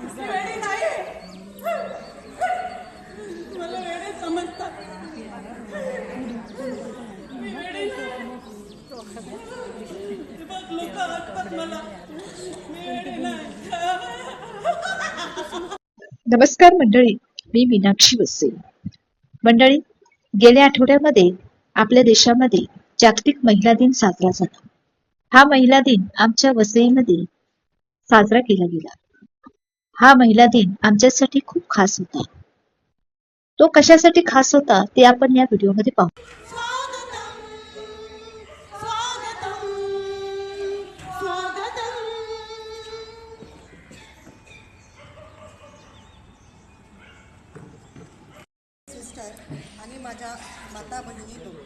वेडी नाही. मला वेडे समजतात. मी वेडी नाही. बघ लोक हसतात मला. मी वेडी नाही. नमस्कार मंडळी, मी मीनाक्षी वसे. मंडळी, गेल्या आठवड्यामध्ये आपल्या देशामध्ये जागतिक महिला दिन साजरा झाला. हा महिला दिन आमच्या वसईमध्ये साजरा केला गेला. हा महिला दिन आमच्यासाठी खूप खास होता. तो कशासाठी खास होता ते आपण या व्हिडिओमध्ये पाहू. आणि माझ्या माता भगिनी लोक,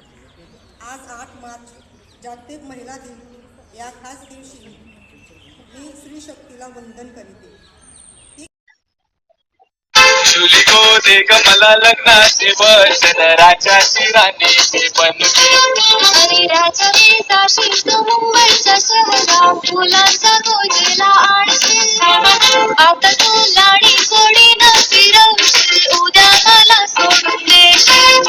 आज 8 मार्च जागतिक महिला दिन या खास दिवशी मी स्त्री शक्तीला वंदन करते. चुली को दे ग मला लग्नाचे वचन, राजाची राणी मी बनते. अरे राजा रे जाशील तू मुंबईच्या शहरात, फुलांचा गोजेला आणशील. आता तू लाडी गोडीनं फिरवशील, उद्या मला सोडून देशील.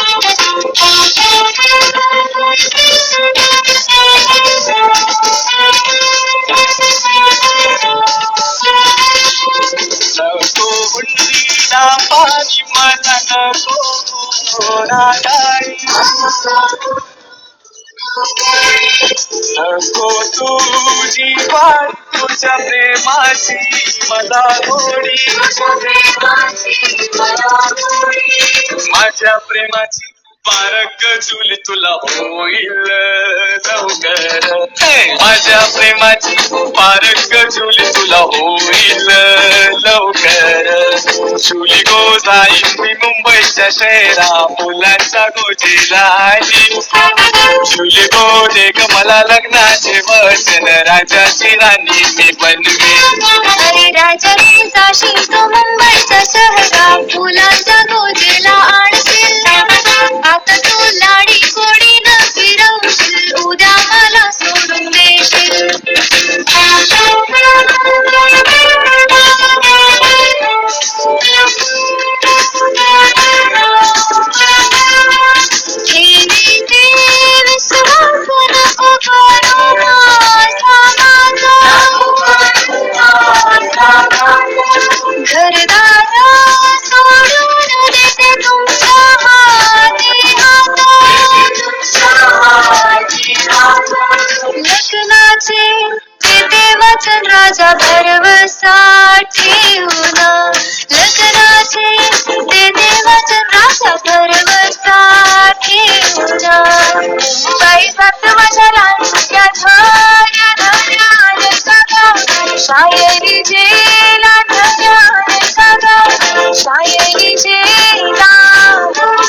नको हुंडीला पाणी मला नको रागाई. नको तुझी वाट तुझ्या प्रेमाची मला गोडी. माझ्या प्रेमाची पारख जुली तुला होईल लवकर. माझ्या प्रेमाची पारख जुली तुला होईल लवकर. जुली गो जाईन मी मुंबईच्या शहरा, मुलांचा गोजीला. जुली गो दे ग मला लग्नाचे वचन, राजाची राणी मी बनवे. अरे राजा रे जाशील तू मुंबईच्या शहरात, फुलांचा गोजेला आणशील. आता तू लाडी गोडीनं फिरवशील, उद्या मला सोडून देशील. हे नीती विश्वास नको करू माझा. घरदार सोडून देते तुमच्या हाती हात. लग्नाचे देते वचन राजा भरवसा ठेवून. लग्नाचे देते वचन राजा भरवसा ठेवून. बाई सात माझ्या लाडक्या धन्या धन्या सगा, शायरी जेला धन्या सगा, शायरी जेला.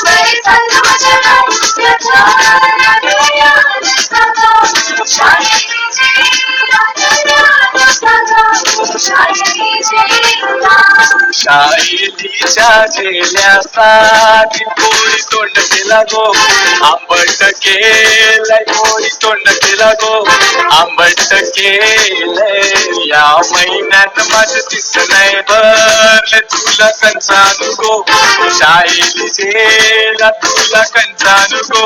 बाई सात माझ्या लाडक्या धन्या धन्या सगा, शायरी जेला धन्या सगा, शायरी जेला. शाहिलीच्या जेल्यासाठी पोळी तोंड केला गो, आंबट केलंय. पोळी तोंड केला गो, आंबट केलंय. या महिन्यात माझं दिसलंय भरलं तुला कंचानु गो. शाहिली जेला तुला कंचानु गो,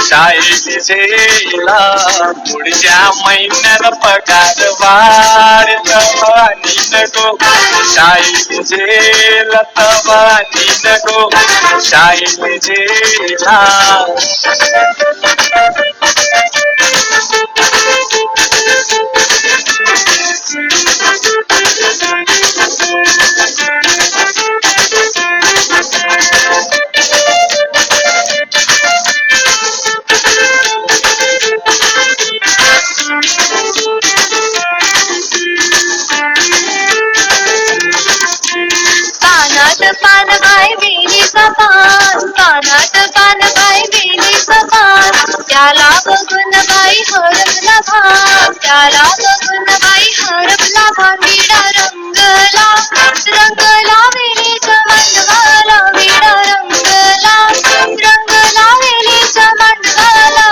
शाहिली जेला. पुढच्या महिन्यात पगार वाढ आणि नको, शाहिली जेला तवानी नको, शाहिली जेला. कानात कान बाय बेलीचा पान, कानात कान बाय बेलीचा पान. त्याला बघून बाई हरपला भान, त्याला बघून बाई हरपला भान. विडा रंगला रंगला वेलीच्या मांडवाला, विडा रंगला रंगला वेलीच्या मांडवाला.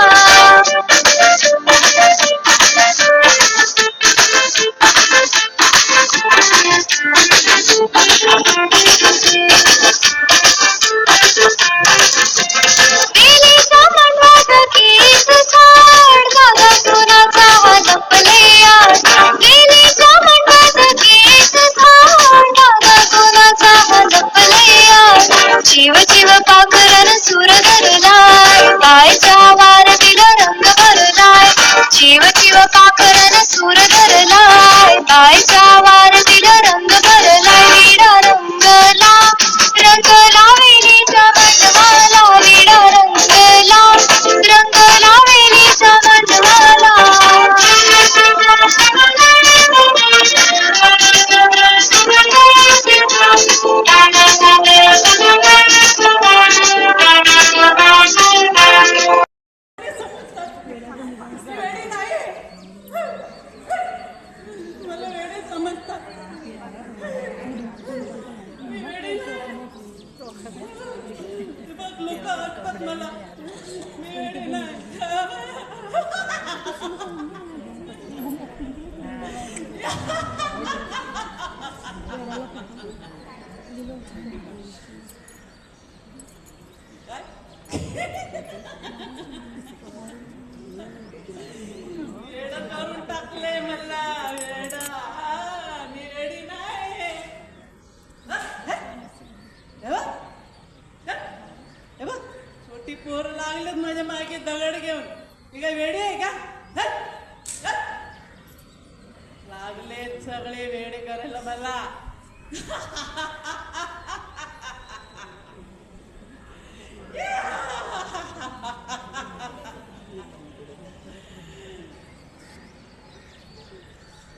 अजिबात मला वेळ नाही. वेडं करून टाकले मला, वेडा मी वेडी नाही. हे बघ छोटी पोरं लागलेत माझ्या मागे दगड घेऊन. मी काय वेडी आहे का? लागलेत सगळे वेडे करायला मला.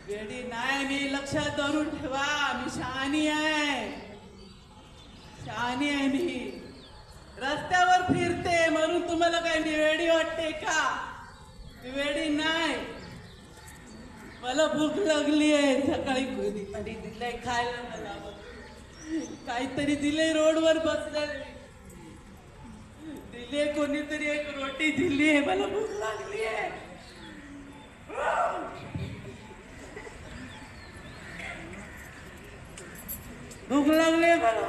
वेडी नाही मी, लक्षात धरून ठेवा. मी शहाणी आहे, शहाणी आहे मी. रस्त्यावर फिरते म्हणून तुम्हाला काय मी वेडी वाटते का? मी वेडी नाही. मला भूक लागली आहे. सकाळी कोणीतरी दिलंय खायला मला, काहीतरी दिले रोडवर बसलेले, दिले कोणीतरी एक रोटी दिली आहे. मला भूक लागली आहे. भूक लागली मला.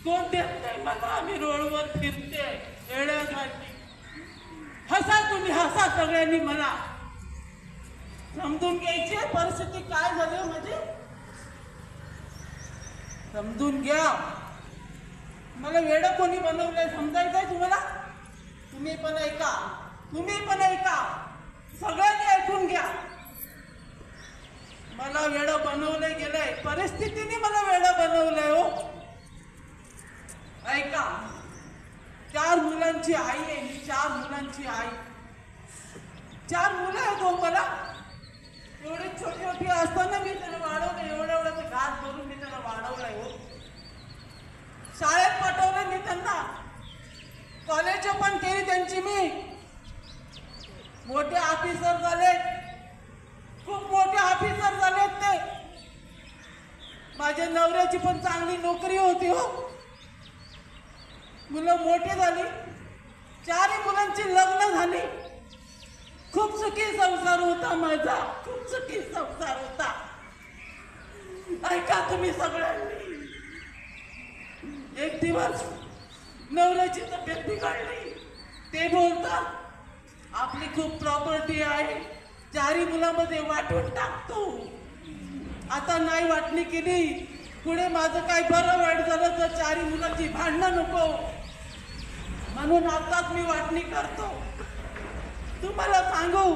कोण देत नाही मला. मी रोडवर फिरते येण्यासाठी. हसा तुम्ही, हसा सगळ्यांनी. मला समजून घ्यायची परिस्थिती काय झाली म्हणजे समजून घ्या. मला वेडं कोणी बनवलंय समजायचंय तुम्हाला? तुम्ही पण ऐका, तुम्ही पण ऐका, सगळ्यांनी ऐकून घ्या. मला वेडं बनवलं गेलंय, परिस्थितीने मला वेडं बनवलंय. हो ऐका, 4 मुलांची आई आहे मी. 4 मुलांची आई. 4 मुलं आहेत हो मला. एवढी छोटी छोटी असताना मी त्याला वाढवलं. एवढं घास भरून मी त्याला वाढवलंय. हो शाळेत पाठवलं मी त्यांना. कॉलेज पण केली त्यांची मी. मोठे ऑफिसर झाले, खूप मोठे ऑफिसर झालेत ते. माझ्या नवऱ्याची पण चांगली नोकरी होती. हो मुलं मोठी झाली. 4 मुलांची लग्न झाली. खूप सुखी संसार होता माझा, खूप सुखी संसार होता. ऐका तुम्ही सगळ्यांनी. एक दिवस नवऱ्याची तब्येत बिघडली. ते बोलतात आपली खूप प्रॉपर्टी आहे, 4 मुलांमध्ये वाटून टाकतो. आता नाही वाटणी केली, पुढे माझं काय बरं वाईट झालं तर 4 मुलांची भांडणं नको, म्हणून आताच मी वाटणी करतो. तुम्हाला सांगू,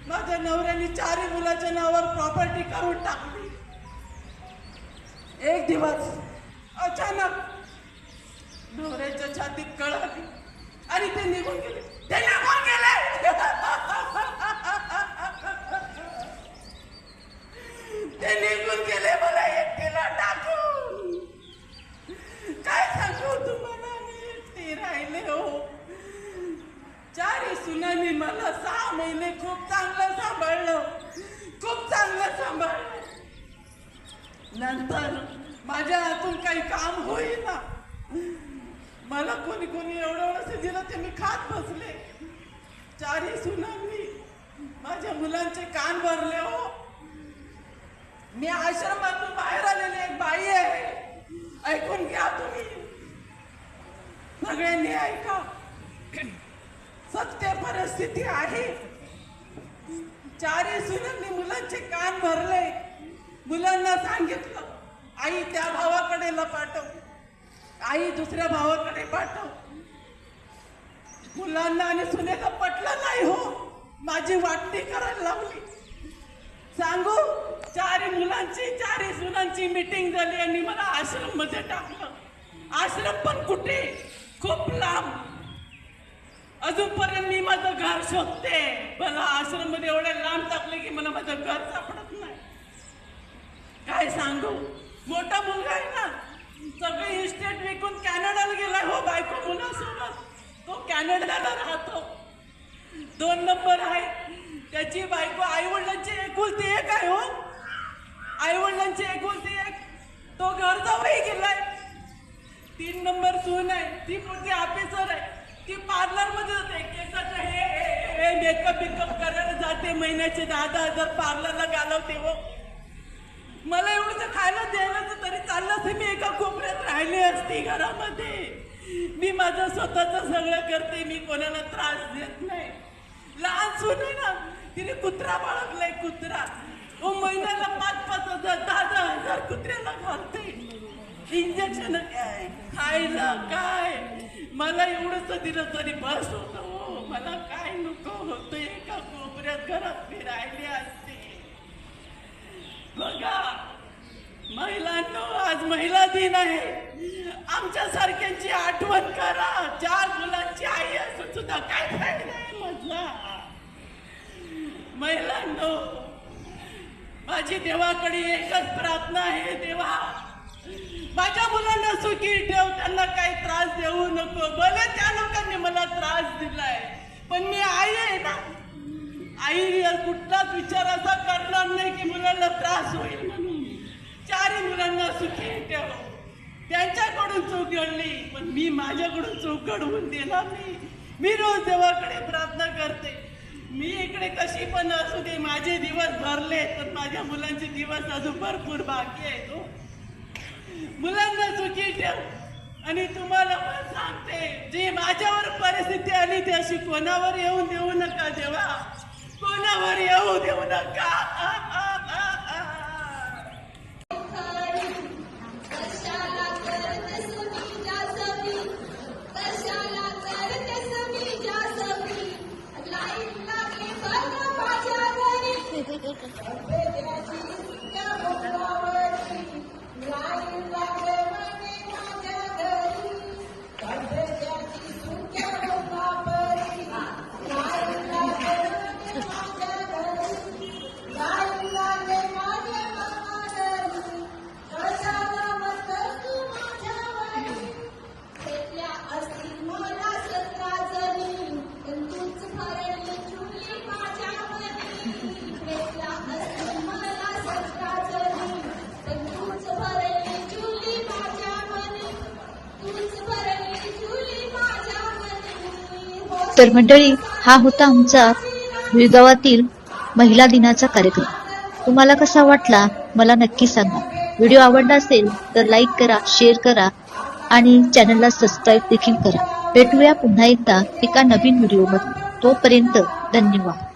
माझ्या नवऱ्याने 4 मुलाच्या नावावर प्रॉपर्टी करून टाकली. एक दिवस अचानक नवऱ्याच्या छातीत कळ आली आणि ते निघून गेले. ते निघून गेले. ते निघून गेले मला एकटीला टाकून. काय सांगू तुम्हाला, मी एकटी राहिले. हो 4 सुनांनी मला 6 महिने खूप चांगलं सांभाळलं, खूप चांगलं सांभाळलं. नंतर माझ्या हातून काही काम होईना. मला कोणी कोणी एवढं दिलं ते मी खात बसले. 4 सुनांनी माझ्या मुलांचे कान भरले. हो मी आश्रमातून बाहेर आलेली एक बाई आहे. ऐकून घ्या तुम्ही सगळ्यांनी, ऐका. सत्य परिस्थिती आहे. 4 सुनांनी मुलांचे कान भरले. मुलांना सांगितलं आई त्या भावाकडे पाठव, आई दुसऱ्या भावाकडे पाठव. मुलांना आणि सुनेला पटलं नाही. हो माझी वाटणी करायला लावली. सांगू, 4 मुलांची 4 सुनांची मीटिंग झाली आणि मला आश्रम मध्ये टाकलं. आश्रम पण कुठे, खूप लांब. अजूनपर्यंत मी माझं घर शोधते. मला आश्रम मध्ये एवढ्या लांब टाकले की मला माझं घर सापडत नाही. काय सांगू, मोठा मुलगा आहे ना, सगळे इस्टेट विकून कॅनडाला गेलाय. हो बायको मुलासोबत तो कॅनडाला राहतो. 2 नंबर आहे त्याची बायको. आईवडिलांची एकुलती एक आहे. हो आईवडिलांची एकुलती एक, तो घर जाऊही गेलाय. 3 नंबर सून आहे, ती मोठी ऑफिसर आहे. ती पार्लर मध्ये जाते केसाचं हे मेकअप करायला जाते, महिन्याचे 10,000 पार्लरला घालवते. हो मला एवढं खायला द्यायला तर तरी चाललं असतं, मी एका कोपऱ्यात राहिली असती घरामध्ये. मी माझं स्वतःच सगळं करते, मी कोणाला त्रास देत नाही. लहान सून आहे ना, तिने कुत्रा बाळगलाय, कुत्रा. तो महिन्याला 5,000 10,000 कुत्र्याला घालते. इंजेक्शन काय खायला काय, मला एवढंच दिलं तरी बस होतं. हो मला काय नको होतं, एका कोपऱ्यात घरात मी राहिली असते. बघा महिलांनो, आज महिला दिन आहे. आमच्या सारख्यांची आठवण करा. 4 मुलांची आई असून सुद्धा काय फायदा आहे माझा. महिलांनो, माझी देवाकडे एकच प्रार्थना आहे, देवा माझ्या मुलांना सुखी ठेव, त्यांना काही त्रास देऊ नको. भले त्या लोकांनी मला त्रास दिलाय, पण मी आई आहे ना. आई कुठलाच विचार असा करणार नाही की मुलांना त्रास होईल म्हणून. 4 मुलांना सुखी ठेव. त्यांच्याकडून चूक घडली, पण मी माझ्याकडून चूक घडवून देणार नाही. मी रोज देवाकडे प्रार्थना करते. मी इकडे कशी पण असू दे, माझे दिवस भरले, तर माझ्या मुलांचे दिवस अजून भरपूर बाकी आहेत. हो मुलांना सुखी ठेव. आणि तुम्हाला पण सांगते, जी माझ्यावर परिस्थिती आली ती अशी कोणावर येऊन देऊ नका देवा, कोणावर येऊ देऊ नका. तर मंडळी, हा होता आमचा भुईगावातील महिला दिनाचा कार्यक्रम. तुम्हाला कसा वाटला मला नक्की सांगा. व्हिडिओ आवडला असेल तर लाईक करा, शेअर करा आणि चॅनलला सबस्क्राईब देखील करा. भेटूया पुन्हा एकदा एका नवीन व्हिडिओमध्ये. तोपर्यंत धन्यवाद.